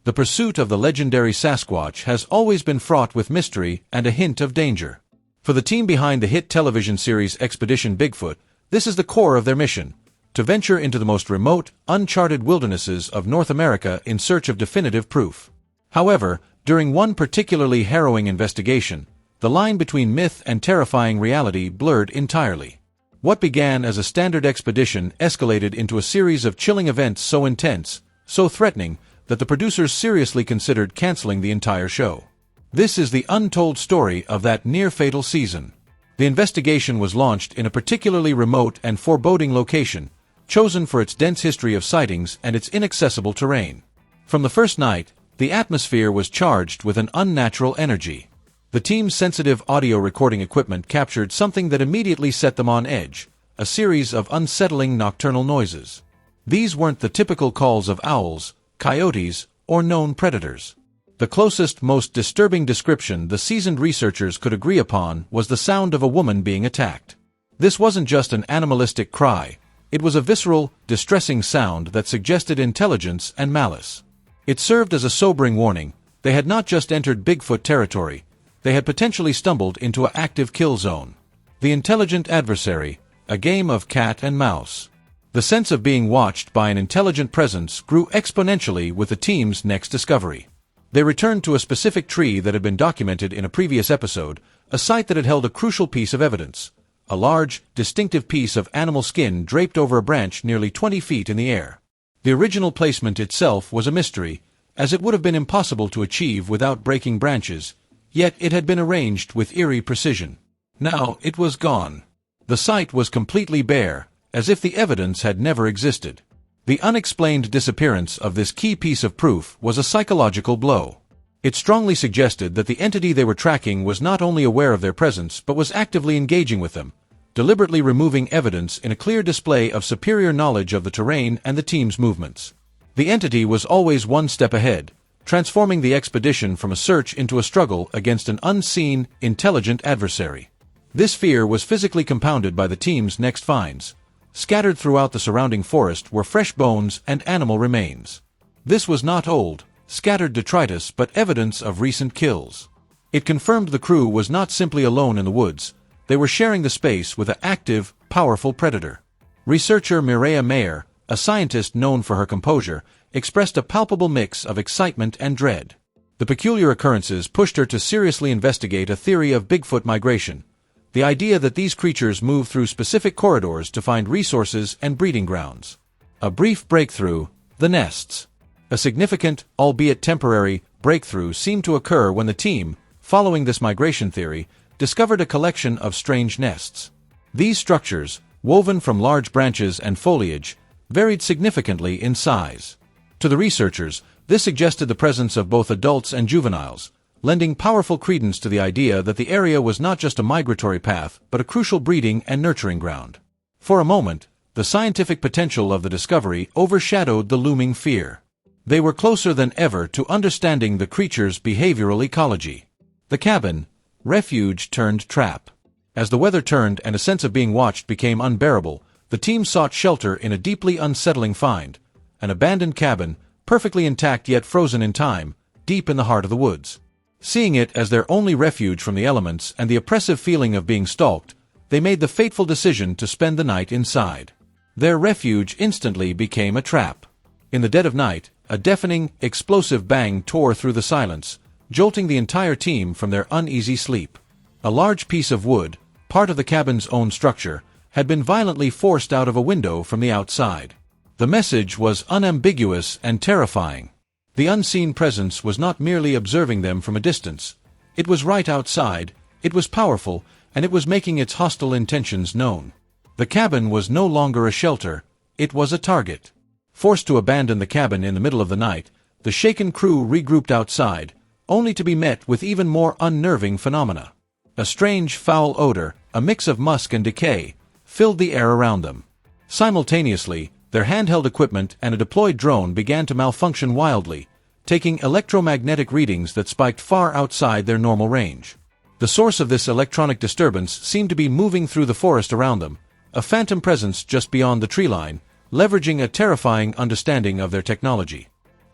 The pursuit of the legendary Sasquatch has always been fraught with mystery and a hint of danger. For the team behind the hit television series Expedition Bigfoot, this is the core of their mission: to venture into the most remote, uncharted wildernesses of North America in search of definitive proof. However, during one particularly harrowing investigation, the line between myth and terrifying reality blurred entirely. What began as a standard expedition escalated into a series of chilling events so intense, so threatening, that the producers seriously considered canceling the entire show. This is the untold story of that near-fatal season. The investigation was launched in a particularly remote and foreboding location, chosen for its dense history of sightings and its inaccessible terrain. From the first night, the atmosphere was charged with an unnatural energy. The team's sensitive audio recording equipment captured something that immediately set them on edge: a series of unsettling nocturnal noises. These weren't the typical calls of owls, coyotes, or known predators. The closest, most disturbing description the seasoned researchers could agree upon was the sound of a woman being attacked. This wasn't just an animalistic cry, it was a visceral, distressing sound that suggested intelligence and malice. It served as a sobering warning: they had not just entered Bigfoot territory, they had potentially stumbled into an active kill zone. The intelligent adversary, a game of cat and mouse. The sense of being watched by an intelligent presence grew exponentially with the team's next discovery. They returned to a specific tree that had been documented in a previous episode, a site that had held a crucial piece of evidence: a large, distinctive piece of animal skin draped over a branch nearly 20 feet in the air. The original placement itself was a mystery, as it would have been impossible to achieve without breaking branches, yet it had been arranged with eerie precision. Now it was gone. The site was completely bare, as if the evidence had never existed. The unexplained disappearance of this key piece of proof was a psychological blow. It strongly suggested that the entity they were tracking was not only aware of their presence but was actively engaging with them, deliberately removing evidence in a clear display of superior knowledge of the terrain and the team's movements. The entity was always one step ahead, transforming the expedition from a search into a struggle against an unseen, intelligent adversary. This fear was physically compounded by the team's next finds. Scattered throughout the surrounding forest were fresh bones and animal remains. This was not old, scattered detritus but evidence of recent kills. It confirmed the crew was not simply alone in the woods, they were sharing the space with an active, powerful predator. Researcher Mireya Mayer, a scientist known for her composure, expressed a palpable mix of excitement and dread. The peculiar occurrences pushed her to seriously investigate a theory of Bigfoot migration: the idea that these creatures move through specific corridors to find resources and breeding grounds. A brief breakthrough: the nests. A significant, albeit temporary, breakthrough seemed to occur when the team, following this migration theory, discovered a collection of strange nests. These structures, woven from large branches and foliage, varied significantly in size. To the researchers, this suggested the presence of both adults and juveniles, lending powerful credence to the idea that the area was not just a migratory path but a crucial breeding and nurturing ground. For a moment, the scientific potential of the discovery overshadowed the looming fear. They were closer than ever to understanding the creature's behavioral ecology. The cabin, refuge turned trap. As the weather turned and a sense of being watched became unbearable, the team sought shelter in a deeply unsettling find: an abandoned cabin, perfectly intact yet frozen in time, deep in the heart of the woods. Seeing it as their only refuge from the elements and the oppressive feeling of being stalked, they made the fateful decision to spend the night inside. Their refuge instantly became a trap. In the dead of night, a deafening, explosive bang tore through the silence, jolting the entire team from their uneasy sleep. A large piece of wood, part of the cabin's own structure, had been violently forced out of a window from the outside. The message was unambiguous and terrifying. The unseen presence was not merely observing them from a distance. It was right outside, it was powerful, and it was making its hostile intentions known. The cabin was no longer a shelter, it was a target. Forced to abandon the cabin in the middle of the night, the shaken crew regrouped outside, only to be met with even more unnerving phenomena. A strange, foul odor, a mix of musk and decay, filled the air around them. Simultaneously, their handheld equipment and a deployed drone began to malfunction wildly, taking electromagnetic readings that spiked far outside their normal range. The source of this electronic disturbance seemed to be moving through the forest around them, a phantom presence just beyond the tree line, leveraging a terrifying understanding of their technology.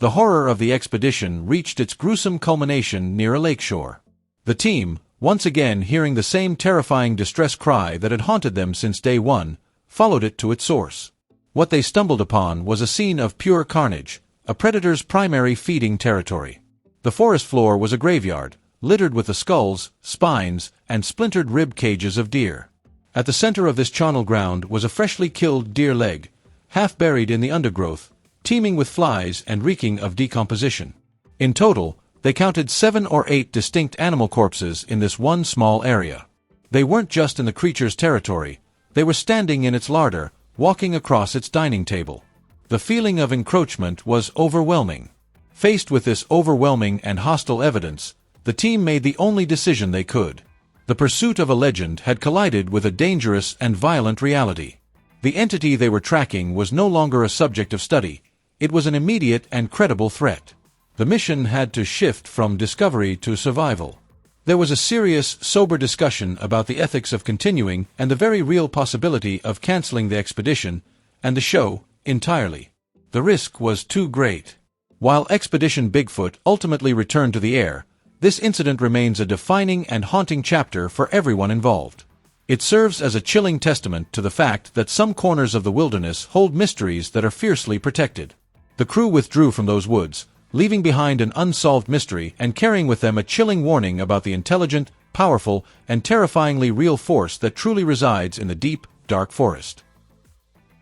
The horror of the expedition reached its gruesome culmination near a lakeshore. The team, once again hearing the same terrifying distress cry that had haunted them since day one, followed it to its source. What they stumbled upon was a scene of pure carnage, a predator's primary feeding territory. The forest floor was a graveyard, littered with the skulls, spines, and splintered rib cages of deer. At the center of this charnel ground was a freshly killed deer leg, half buried in the undergrowth, teeming with flies and reeking of decomposition. In total, they counted 7 or 8 distinct animal corpses in this one small area. They weren't just in the creature's territory, they were standing in its larder, walking across its dining table. The feeling of encroachment was overwhelming. Faced with this overwhelming and hostile evidence, the team made the only decision they could. The pursuit of a legend had collided with a dangerous and violent reality. The entity they were tracking was no longer a subject of study, it was an immediate and credible threat. The mission had to shift from discovery to survival. There was a serious, sober discussion about the ethics of continuing and the very real possibility of canceling the expedition and the show entirely. The risk was too great. While Expedition Bigfoot ultimately returned to the air, this incident remains a defining and haunting chapter for everyone involved. It serves as a chilling testament to the fact that some corners of the wilderness hold mysteries that are fiercely protected. The crew withdrew from those woods, leaving behind an unsolved mystery and carrying with them a chilling warning about the intelligent, powerful, and terrifyingly real force that truly resides in the deep, dark forest.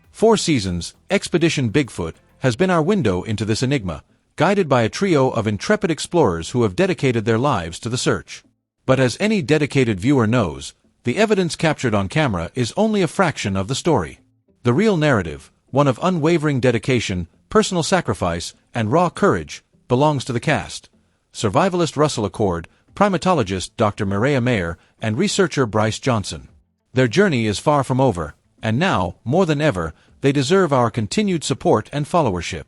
4 seasons, Expedition Bigfoot has been our window into this enigma, guided by a trio of intrepid explorers who have dedicated their lives to the search. But as any dedicated viewer knows, the evidence captured on camera is only a fraction of the story. The real narrative, one of unwavering dedication, personal sacrifice, and raw courage, belongs to the cast: survivalist Russell Acord, primatologist Dr. Mireya Mayer, and researcher Bryce Johnson. Their journey is far from over, and now, more than ever, they deserve our continued support and followership.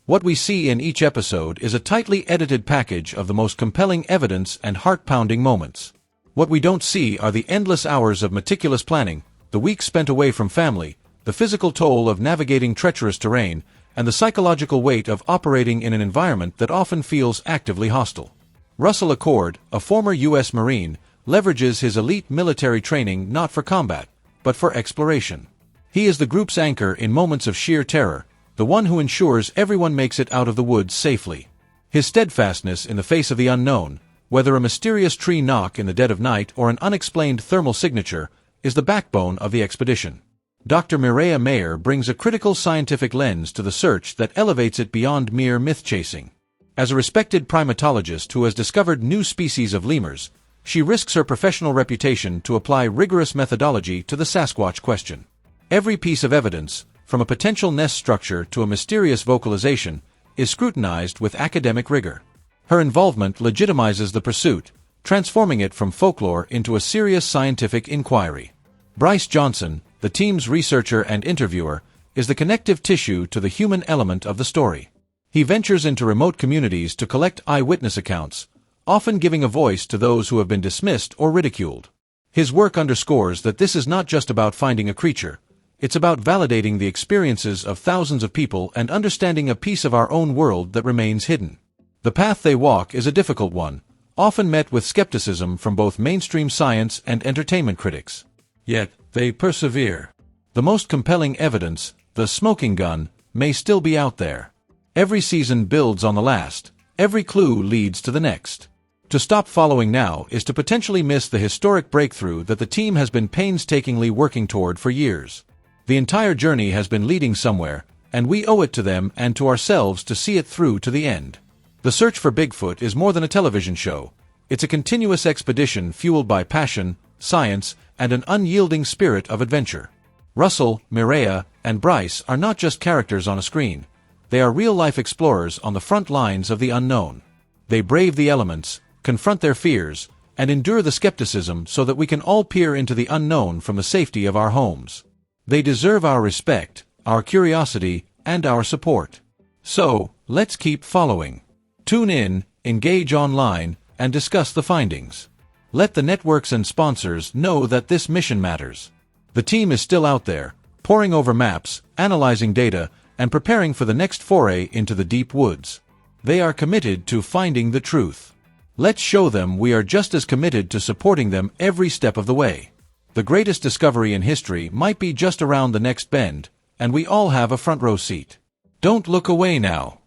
What we see in each episode is a tightly edited package of the most compelling evidence and heart-pounding moments. What we don't see are the endless hours of meticulous planning, the weeks spent away from family, the physical toll of navigating treacherous terrain, and the psychological weight of operating in an environment that often feels actively hostile. Russell Acord, a former U.S. Marine, leverages his elite military training not for combat, but for exploration. He is the group's anchor in moments of sheer terror, the one who ensures everyone makes it out of the woods safely. His steadfastness in the face of the unknown, whether a mysterious tree knock in the dead of night or an unexplained thermal signature, is the backbone of the expedition. Dr. Mireya Mayer brings a critical scientific lens to the search that elevates it beyond mere myth-chasing. As a respected primatologist who has discovered new species of lemurs, she risks her professional reputation to apply rigorous methodology to the Sasquatch question. Every piece of evidence, from a potential nest structure to a mysterious vocalization, is scrutinized with academic rigor. Her involvement legitimizes the pursuit, transforming it from folklore into a serious scientific inquiry. Bryce Johnson, the team's researcher and interviewer, is the connective tissue to the human element of the story. He ventures into remote communities to collect eyewitness accounts, often giving a voice to those who have been dismissed or ridiculed. His work underscores that this is not just about finding a creature, it's about validating the experiences of thousands of people and understanding a piece of our own world that remains hidden. The path they walk is a difficult one, often met with skepticism from both mainstream science and entertainment critics. Yet, they persevere. The most compelling evidence, the smoking gun, may still be out there. Every season builds on the last, every clue leads to the next. To stop following now is to potentially miss the historic breakthrough that the team has been painstakingly working toward for years. The entire journey has been leading somewhere, and we owe it to them and to ourselves to see it through to the end. The search for Bigfoot is more than a television show. It's a continuous expedition fueled by passion, science, and an unyielding spirit of adventure. Russell, Mireya, and Bryce are not just characters on a screen. They are real-life explorers on the front lines of the unknown. They brave the elements, confront their fears, and endure the skepticism so that we can all peer into the unknown from the safety of our homes. They deserve our respect, our curiosity, and our support. So, let's keep following. Tune in, engage online, and discuss the findings. Let the networks and sponsors know that this mission matters. The team is still out there, poring over maps, analyzing data, and preparing for the next foray into the deep woods. They are committed to finding the truth. Let's show them we are just as committed to supporting them every step of the way. The greatest discovery in history might be just around the next bend, and we all have a front row seat. Don't look away now.